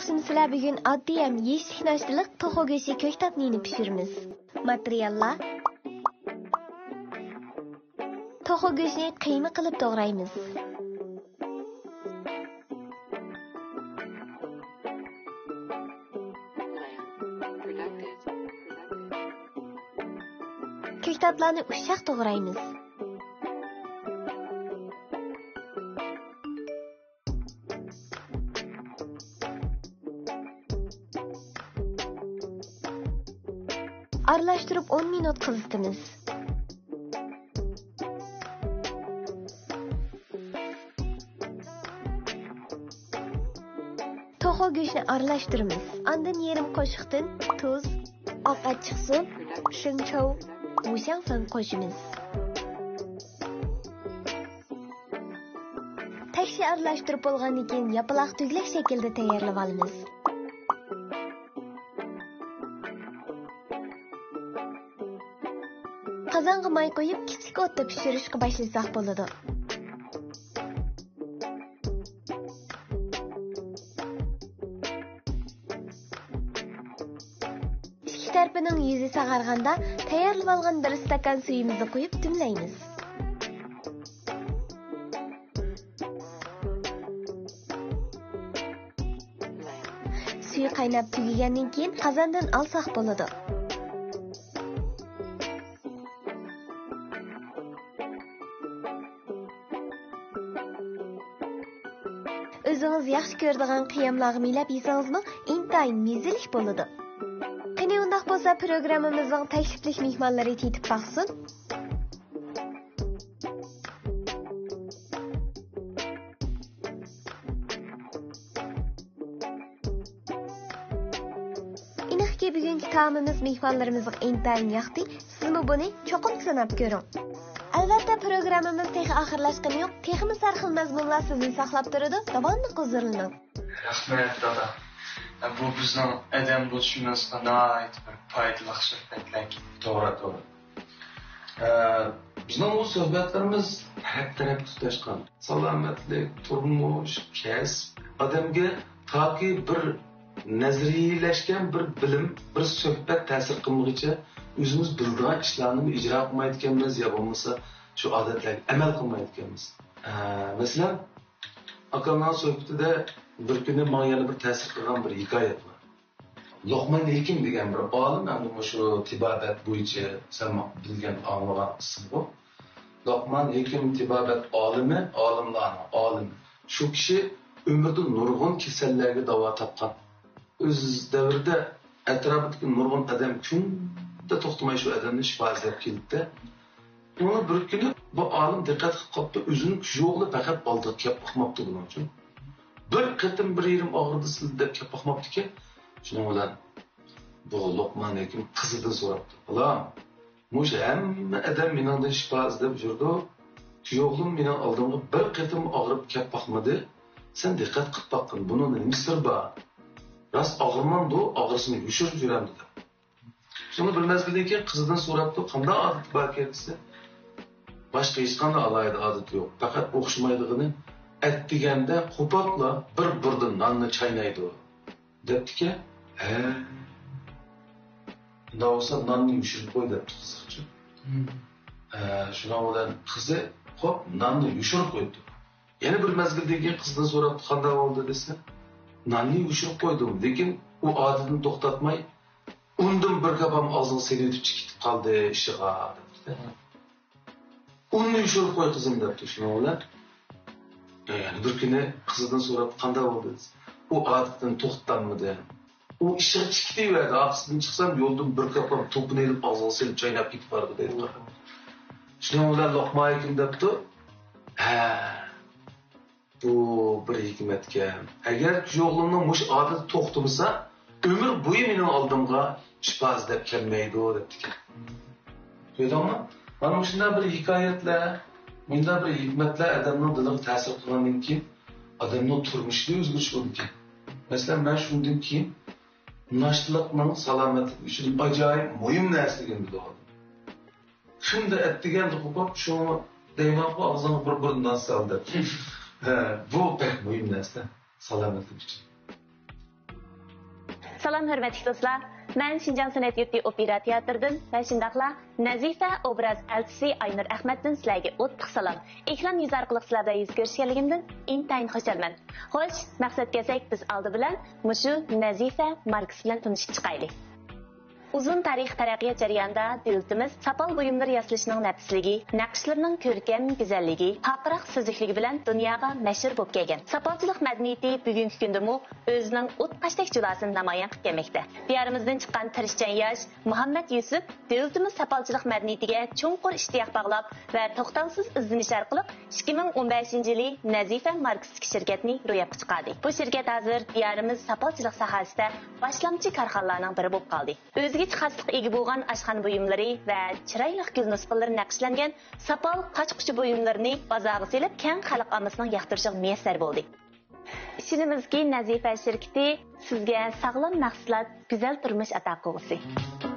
yaxshimi sizlar bugun oddiy ham yeyishlik narsalar to'g'ri go'shti ko'ktatni pishiramiz. Materiallar: to'g'ri go'shtni qiyma qilib to'g'raymiz. Ko'ktatlarni ushoq to'g'raymiz. Aralashtirib 10 minut qizitamiz. To'g'ri go'shtni aralashtiramiz. Ondan yarim qoshiqdan tuz, oq achchiq suv, shunchov, o'shan qo'shamiz. Tekshi aralashtirib bo'lgandan keyin yapaloq tuglik shaklda tayyorlab olamiz. Qozonga may qo'yib, kichik o'tda pishirishga boshlasak bo'ladi. Ikki tarafining yuzi sag'arganda tayyorlab olgan 1 stakan suyimizni qo'yib dimlaymiz. Suvi qaynab tugagandan keyin qozondan olsak bo'ladi. O'zingiz yaxshi ko'radigan qiyamlarni milab yesangizmi, intayin mezalik bo'ladi. Qani undaq bo'lsa, programmamizning taklifli mehmonlari yetib baqsin. Inaqki bugungi taomimiz mehmonlarimizning intayin yoqdi. Sizmi buni cho'qim sanab ko'ring. Albatta programmamiz texi oxirlashgani yo'q. Teximiz har xil mazmunlar sizni saqlab turadi. Davomli huzurlaning. Rahmat dada. Bu bizning odam bo'lishimizga nihoyat bir foydali suhbatlar. To'g'ri. Bizning bu suhbatlarimiz har taraf tutashgan. Salomatlik, turmush, kasb odamga toki bir nazariyalashgan bir bilim, bir suhbat ta'sir qilmoqchi o'zimiz bildigan ishlarni ijro qilmayotganmiz yo bo'lmasa shu odatlarga amal qilmayotganmiz. Masalan, akamning suhbatida bir kuni menga yana bir ta'sir qilgan bir hikoya bor. Luqman Hakim degan bir olim, hamda shu tibobat bo'yicha sen bilgan anglagan ism bu. Luqman Hakim tibobat olimi, olimlarning olimi. Shu kishi umrida nurg'un kasallarga davo topgan. O'z davrida atrofidagi nurg'un odam kunda to'xtamay shu odamni shifo izlab keldi. Uni bir kuni bu olim diqqat qilib qopdi, o'zini yo'qli faqat oldiga kelib qo'ymoqdi buning uchun. Bir qatim bir yerim og'ridi sizda kelib qo'ymoqdi-ki, shuning bilan bu Luqman Hakim qizidan so'rabdi. "Bolam, mush hamma odam mendan shifo izlab yurdi. Yo'qlim mening oldimga bir qatim og'rib kelib qo'ymadi. Sen diqqat qilib boqqin, buning nima siri bor? Ras og'irmandu, og'risini yushirib yuraman" dedi. Shuni bir mezgildan keyin qizidan so'rabdi, "Qanday odat bor ekan?" Boshqa hech qanday alohida odat yo'q. Faqat o'xshamaydigini aytganda qo'potla bir burda nonni chaynaydi debdiki, "Davsa nonni yushirib qo'y" debdi qiziqchi. Shundan bilan qizi "Xo'p, nonni yushirib qo'ydi." Yana bir mezgildan keyin qizidan so'rabdi, "Qanday bo'ldi?" desa, "Nonni yushirib qo'ydim, lekin u odatini to'xtatmay undan bir kapam og'zini selitib chiqib qoldi ishiga" debdi. "Unni yushirib qo'y qizim" debdi. Shundan bilan yani bir kuni qizidan so'rab, "Qanday bo'ldi?" desa, "U odatini to'xtatmadi. U ishiga chiqdi verdi. Aqsidan chiqsam yo'ldan bir kapam to'pini elib og'zini selib chaynab ketib bordi" dedi. Shundan bilan Luqman Hakim debdi, bu bir hikmatgan. Agar yo'g'limning mush odati to'xtamasa, umr bo'yi mening oldimga shifo izlab kelmaydi debdi. Ko'rdingmi? Mana shunday bir hikoyatlar, bunday bir hikmatlar odamning diliga ta'sir qilgandan keyin odamning turmushida o'zgarish bo'ldi. Masalan, men shundan keyin nashliqning salomatlik uchun ajoyib muhim narsaligini bildim. Shunda aytganda qo'pib, shu deyman bu og'zini bir-biridan soldi. Bu pek muhim narsa salomatlik uchun. Salam hörmətli dostlar. Mən Şinjan Sənət Yurti Opera Teatrıdan və şundaqla Nazifə obraz elçisi Aynur Əhməddən sizlərə o'tliq salam. Ekran yüz arqılıq sizlərdə yüz görüşkənligimdən intayin xoşalman. Xoş, məqsəd gəlsək biz aldı bilan mushu Nazifə Marks bilan tanışıb chiqaylik. Uzun tarix taraqqiyot jarayonida davlatimiz sapal buyumlar yasalishning nafsligi, naqshlarning ko'rkam go'zalligi, haqroq so'zlikligi bilan dunyoga mashhur bo'lib kelgan. Sapalchilik madaniyati bugungi kundami o'zining o'tqashdek jilosini namoyon qilib kelmoqda. Diyorimizdan chiqqan tirishchan yosh Muhammad Yusuf davlatimiz sapalchilik madaniyatiga cho'nqur ishtiyoq bog'lab va to'xtovsiz izlanish orqali 2015-yili Nazifa Marksik shirkatini ro'yobga chiqardi. Bu shirkat hozir diyorimiz sapalchilik sohasida boshlamchi korxonalarning biri bo'lib qoldi. O'ziga xoslikqa ega bo'lgan oshxona buyumlari va chiroyli gul nusxalari naqshlangan sapal qochquchi buyumlarini bozorga selib, keng xalq ommasining yoqtirishiga muyassar bo'ldi. Ishonimizki, Nazifa shirkati sizga sog'lom mahsulot, go'zal turmush ato qilsin.